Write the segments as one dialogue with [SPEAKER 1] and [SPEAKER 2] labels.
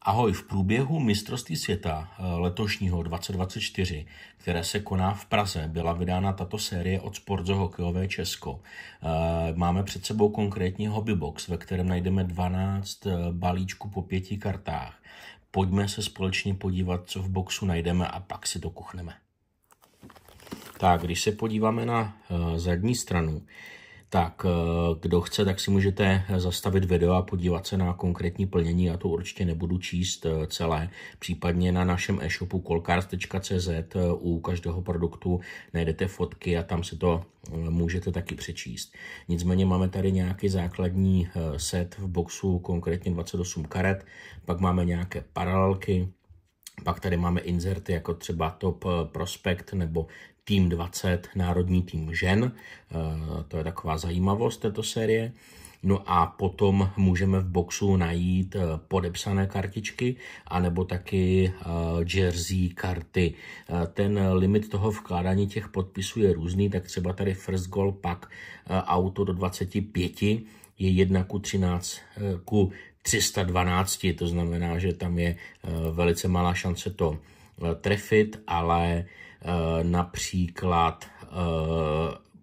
[SPEAKER 1] Ahoj, v průběhu mistrovství světa letošního 2024, které se koná v Praze, byla vydána tato série od Sportzo Hokejové Česko. Máme před sebou konkrétní hobbybox, ve kterém najdeme 12 balíčků po 5 kartách. Pojďme se společně podívat, co v boxu najdeme a pak si to kuchneme. Tak, když se podíváme na zadní stranu, tak kdo chce, tak si můžete zastavit video a podívat se na konkrétní plnění. Já to určitě nebudu číst celé. Případně na našem e-shopu callcards.cz u každého produktu najdete fotky a tam si to můžete taky přečíst. Nicméně máme tady nějaký základní set v boxu, konkrétně 28 karet, pak máme nějaké paralelky, pak tady máme inzerty jako třeba Top Prospect nebo Tým 20, národní tým žen. To je taková zajímavost této série. No a potom můžeme v boxu najít podepsané kartičky anebo taky jersey karty. Ten limit toho vkládání těch podpisů je různý, tak třeba tady First Goal Pack auto do 25 je 1:13:312, to znamená, že tam je velice malá šance to trefit, ale například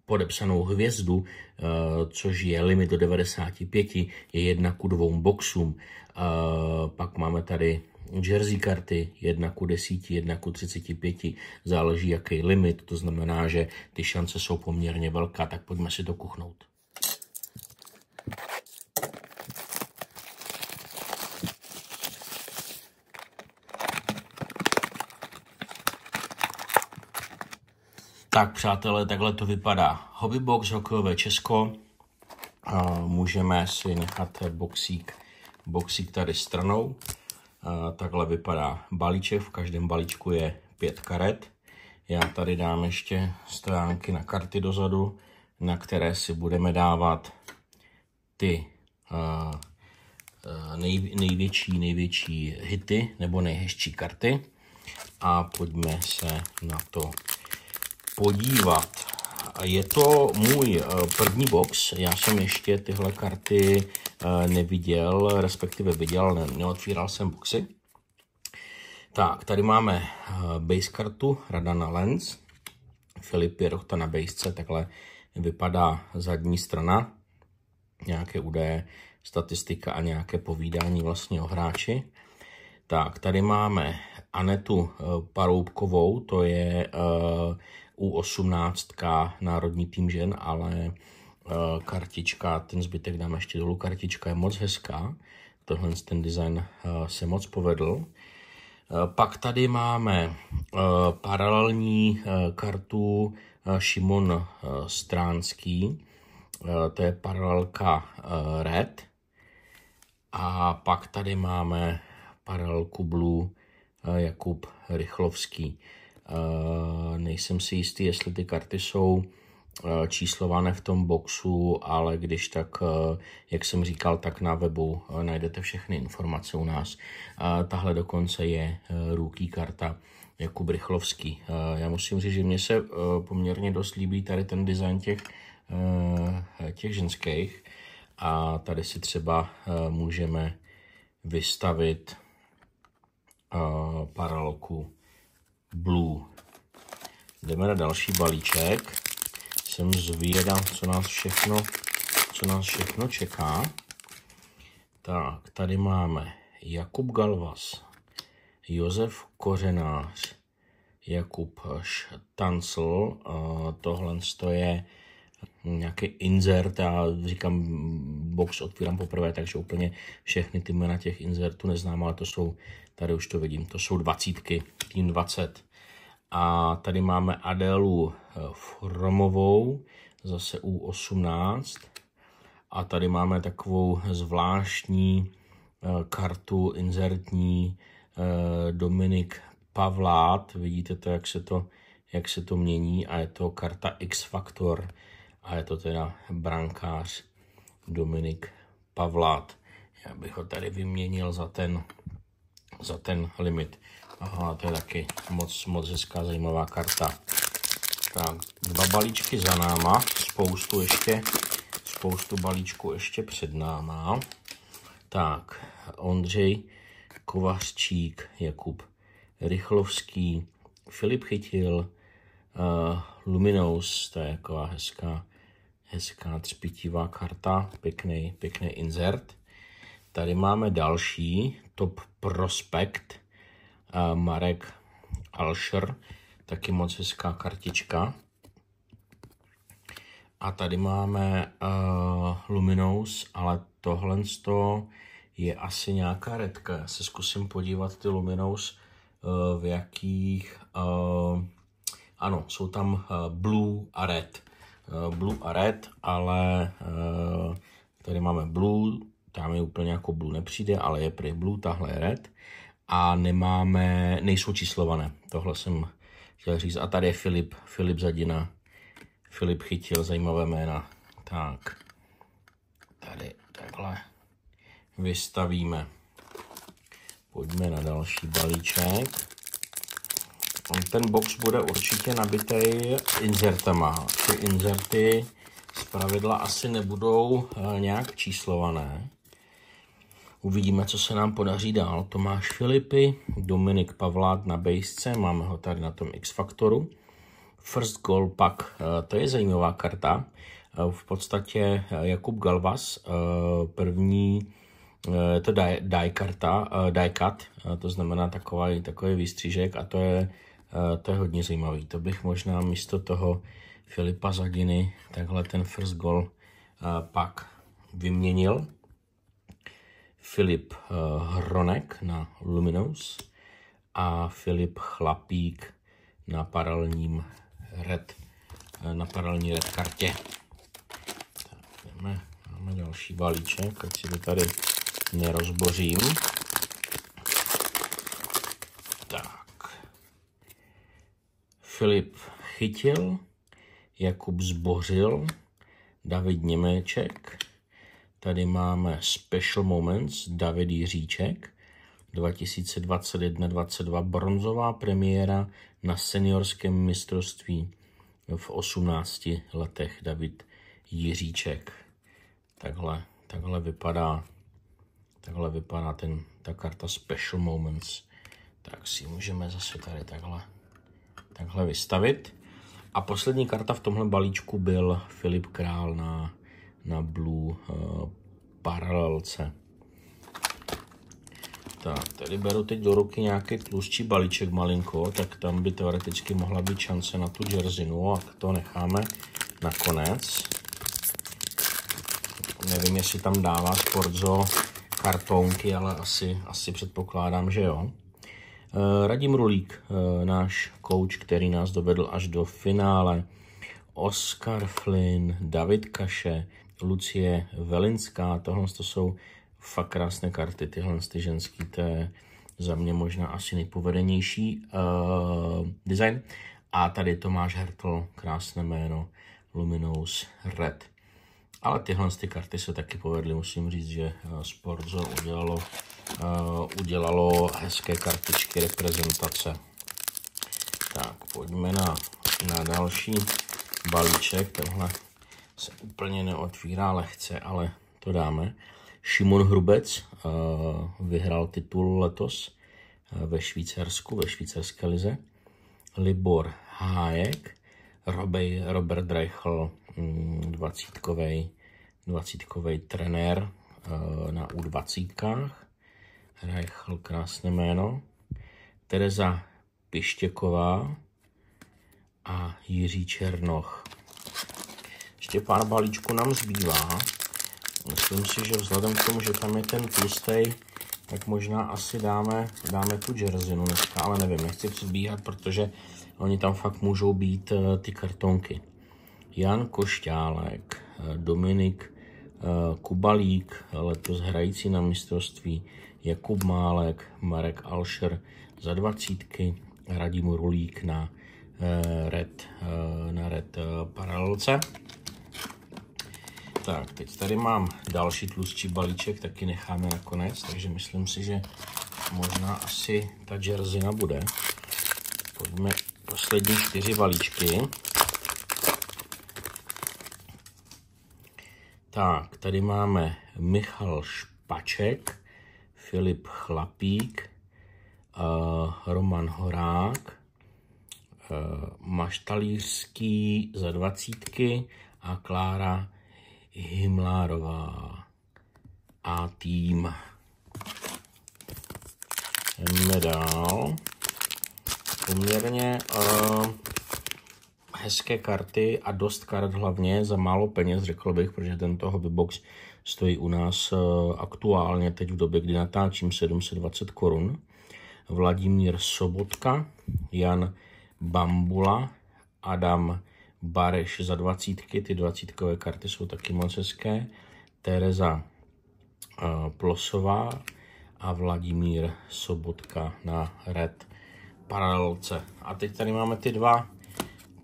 [SPEAKER 1] podepsanou hvězdu, což je limit do 95, je 1:2 boxům. Pak máme tady jersey karty 1:10, 1:35, záleží jaký limit, to znamená, že ty šance jsou poměrně velká, tak pojďme si to kuchnout. Tak přátelé, takhle to vypadá hobbybox Hokejové Česko. Můžeme si nechat boxík tady stranou. Takhle vypadá balíček, v každém balíčku je 5 karet. Já tady dám ještě stránky na karty dozadu, na které si budeme dávat ty největší hity nebo nejhezčí karty. A pojďme se na to podívat. Je to můj první box, já jsem ještě tyhle karty neviděl, respektive viděl, ale neotvíral jsem boxy. Tak, tady máme base kartu Radana Lenz, Filip Pirochta na basece, takhle vypadá zadní strana, nějaké údaje, statistika a nějaké povídání vlastně o hráči. Tak, tady máme Anetu Paroubkovou, to je U18 národní tým žen, ale kartička, ten zbytek dám ještě dolů, kartička je moc hezká, tohle ten design se moc povedl. Pak tady máme paralelní kartu Šimon Stránský, to je paralelka Red. A pak tady máme paralelku Blue Jakub Rychlovský. Nejsem si jistý, jestli ty karty jsou číslované v tom boxu, ale když tak, jak jsem říkal, tak na webu najdete všechny informace u nás. Tahle dokonce je rookie karta Jakub Rychlovský. Já musím říct, že mně se poměrně dost líbí tady ten design těch ženských a tady si třeba můžeme vystavit paralelku Blue. Jdeme na další balíček. Jsem zvědav, co nás všechno čeká. Tak, tady máme Jakub Galvas, Josef Kořenář, Jakub Štancl. Tohle je nějaký insert, já říkám, box otvírám poprvé, takže úplně všechny ty jména těch insertů neznám, ale to jsou, tady už to vidím, to jsou 20, tým 20. A tady máme Adélu Fromovou, zase U18. A tady máme takovou zvláštní kartu insertní Dominik Pavlát. Vidíte to, jak se to mění, a je to karta X-Factor. A je to teda brankář Dominik Pavlát. Já bych ho tady vyměnil za ten limit. Aha, to je taky moc hezká, zajímavá karta. Tak, 2 balíčky za náma, spoustu balíčků ještě před náma. Tak, Ondřej Kovařčík, Jakub Rychlovský, Filip Chytil, Luminous, to je taková hezká třpitivá karta, pěkný insert. Tady máme další Top Prospect, Marek Alscher, taky moc hezká kartička. A tady máme Luminous, ale tohle je asi nějaká redka. Já se zkusím podívat ty Luminous, v jakých... ano, jsou tam Blue a Red. Blue a Red, ale tady máme Blue, tam je úplně jako Blue nepřijde, ale je prý Blue, tahle je Red. A nejsou číslované, tohle jsem chtěl říct. A tady je Filip Zadina, Filip Chytil, zajímavé jména. Tak, tady takhle vystavíme. Pojďme na další balíček. Ten box bude určitě nabitý insertama. Ty inserty zpravidla asi nebudou nějak číslované. Uvidíme, co se nám podaří dál. Tomáš Filipy, Dominik Pavlát na bejsce, máme ho tady na tom X-Faktoru. First Goal Pack, to je zajímavá karta. V podstatě Jakub Galvas, první, to die karta, die cut, to znamená takový výstřížek a to je hodně zajímavý. To bych možná místo toho Filipa Zadiny takhle ten First Goal Pack vyměnil. Filip Hronek na Luminous a Filip Chlapík na paralelní red kartě. Tak, máme další balíček, ať si to tady nerozbořím. Tak. Filip Chytil, Jakub Zbořil, David Němeček. Tady máme Special Moments, David Jiříček, 2021-22 bronzová premiéra na seniorském mistrovství v 18 letech, David Jiříček. Takhle vypadá ta karta Special Moments. Tak si můžeme zase tady takhle vystavit. A poslední karta v tomhle balíčku byl Filip Král na Blue paralelce. Tak, tady beru teď do ruky nějaký tlustší balíček malinko, tak tam by teoreticky mohla být šance na tu jersinu a to necháme nakonec. Nevím, jestli tam dává Sportzo kartonky, ale asi předpokládám, že jo. Radim Rulík, náš coach, který nás dovedl až do finále. Oskar Flynn, David Kaše, Lucie Velinská, tohle to jsou fakt krásné karty, tyhle ženský, to je za mě možná asi nejpovedenější design. A tady Tomáš Hertl, krásné jméno, Luminous Red. Ale tyhle karty se taky povedly, musím říct, že Sportzo udělalo hezké kartičky reprezentace. Tak, pojďme na další balíček, tenhle se úplně neotvírá lehce, ale to dáme. Šimon Hrubec vyhrál titul letos ve Švýcarsku, ve švýcarské lize. Libor Hájek, Robert Reichl, 20kovej trenér na U20. Reichl, krásné jméno. Tereza Pištěková a Jiří Černoch. Ještě pár balíčků nám zbývá. Myslím si, že vzhledem k tomu, že tam je ten tlustej, tak možná asi dáme tu jersinu dneska, ale nevím, nechci předbíhat, protože oni tam fakt můžou být ty kartonky. Jan Košťálek, Dominik Kubalík, letos hrající na mistrovství, Jakub Málek, Marek Alscher za 20, Radim Rulík na red paralelce. Tak, teď tady mám další tlustší balíček, taky necháme nakonec, takže myslím si, že možná asi ta jersina bude. Pojďme poslední 4 balíčky. Tak, tady máme Michal Špaček, Filip Chlapík, Roman Horák, Maštalířský za 20 a Klára Himlárová. A tým. Jdeme dál. Poměrně hezké karty a dost kart hlavně za málo peněz, řekl bych, protože tento hobbybox stojí u nás aktuálně teď v době, kdy natáčím 720 korun. Vladimír Sobotka, Jan Bambula, Adam Bareš za 20, ty 20kové karty jsou taky moc hezké, Tereza Plosová a Vladimír Sobotka na red paralelce. A teď tady máme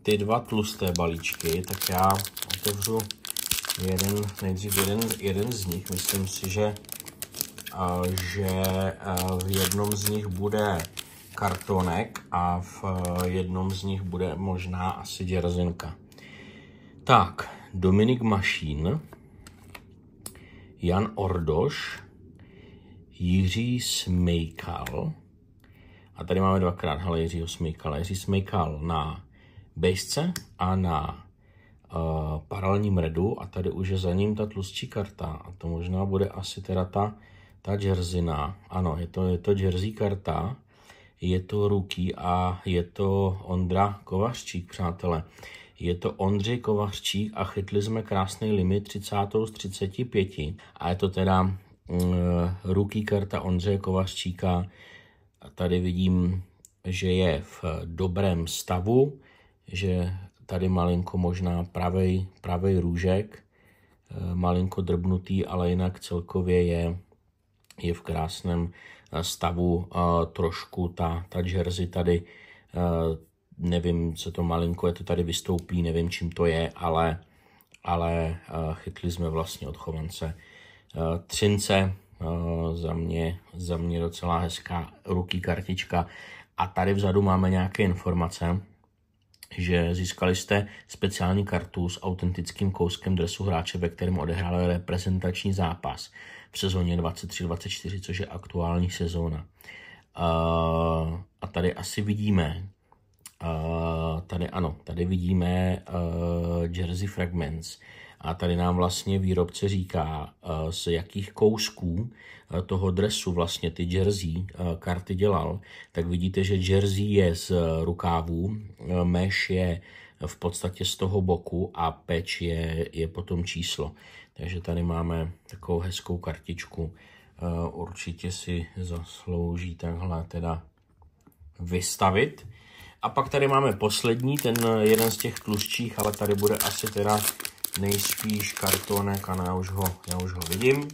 [SPEAKER 1] ty dva tlusté balíčky, tak já otevřu nejdřív jeden z nich. Myslím si, že v jednom z nich bude kartonek a v jednom z nich bude možná asi džerzinka. Tak, Dominik Mašín, Jan Ordoš, Jiří Smejkal, a tady máme dvakrát Jiřího Smejkala. Jiří Smejkal na bejsce a na paralelním redu a tady už je za ním ta tlustší karta a to možná bude asi teda ta jersina. Ano, je to jersey karta, je to rookie a je to Ondra Kovařčík, přátelé. Je to Ondřej Kovařčík a chytli jsme krásný limit 30 z 35 a je to teda rookie karta Ondřeje Kovařčíka. A tady vidím, že je v dobrém stavu, že tady malinko možná pravej růžek, malinko drbnutý, ale jinak celkově je v krásném stavu. Trošku ta jersey tady, nevím, co to malinko je, to tady vystoupí, nevím, čím to je, ale chytli jsme vlastně od chovance Třince. Za mě docela hezká rookie kartička. A tady vzadu máme nějaké informace, že získali jste speciální kartu s autentickým kouskem dresu hráče, ve kterém odehrál reprezentační zápas v sezóně 23-24, což je aktuální sezóna. A tady asi vidíme, tady vidíme Jersey Fragments. A tady nám vlastně výrobce říká, z jakých kousků toho dresu vlastně ty jersey karty dělal. Tak vidíte, že jersey je z rukávů, mesh je v podstatě z toho boku a patch je potom číslo. Takže tady máme takovou hezkou kartičku. Určitě si zaslouží takhle teda vystavit. A pak tady máme poslední, ten jeden z těch tlustších, ale tady bude asi teda nejspíš kartonek, a já už ho vidím,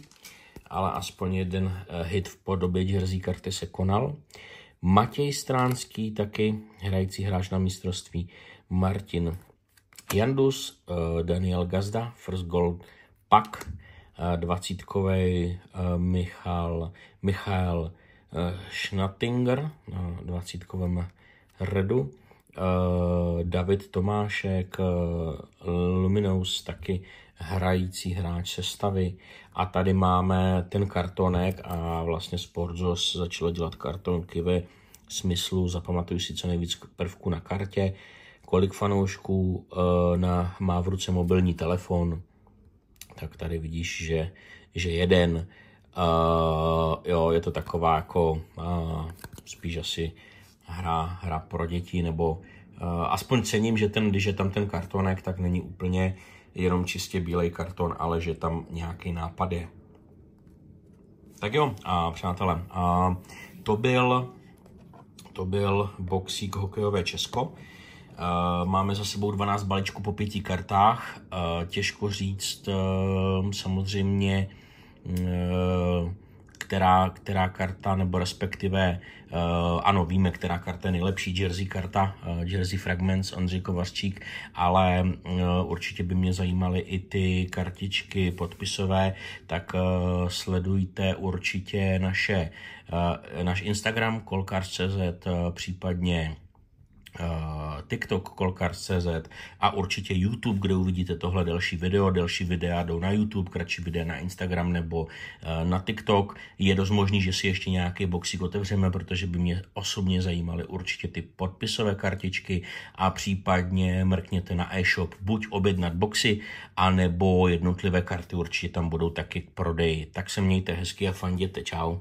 [SPEAKER 1] ale aspoň jeden hit v podobě jersey karty se konal. Matěj Stránský, taky hrající hráč na mistrovství, Martin Jandus, Daniel Gazda, First Gold Pak, 20kovej Michal Schnattinger na 20kovém redu, David Tomášek, Luminous, taky hrající hráč sestavy. A tady máme ten kartonek a vlastně Sportzos začalo dělat kartonky ve smyslu zapamatuj si co nejvíc prvků na kartě, kolik fanoušků má v ruce mobilní telefon, tak tady vidíš, že jeden, jo, je to taková jako spíš asi hra pro děti, nebo aspoň cením, že když je tam ten kartonek, tak není úplně jenom čistě bílej karton, ale že tam nějaký nápad je. Tak jo, přátelé, to byl boxík Hokejové Česko. Máme za sebou 12 balíčků po 5 kartách. Těžko říct samozřejmě, která karta, nebo respektive, ano, víme, která karta je nejlepší, jersey karta, Jersey Fragments, Ondřej Kovařčík, ale určitě by mě zajímaly i ty kartičky podpisové, tak sledujte určitě náš Instagram kolkars.cz, případně TikTok Kolkars.cz a určitě YouTube, kde uvidíte tohle delší videa jdou na YouTube, kratší videa na Instagram nebo na TikTok. Je dost možný, že si ještě nějaký boxík otevřeme, protože by mě osobně zajímaly určitě ty podpisové kartičky a případně mrkněte na e-shop, buď objednat boxy, anebo jednotlivé karty určitě tam budou taky k prodeji. Tak se mějte hezky a fanděte, čau.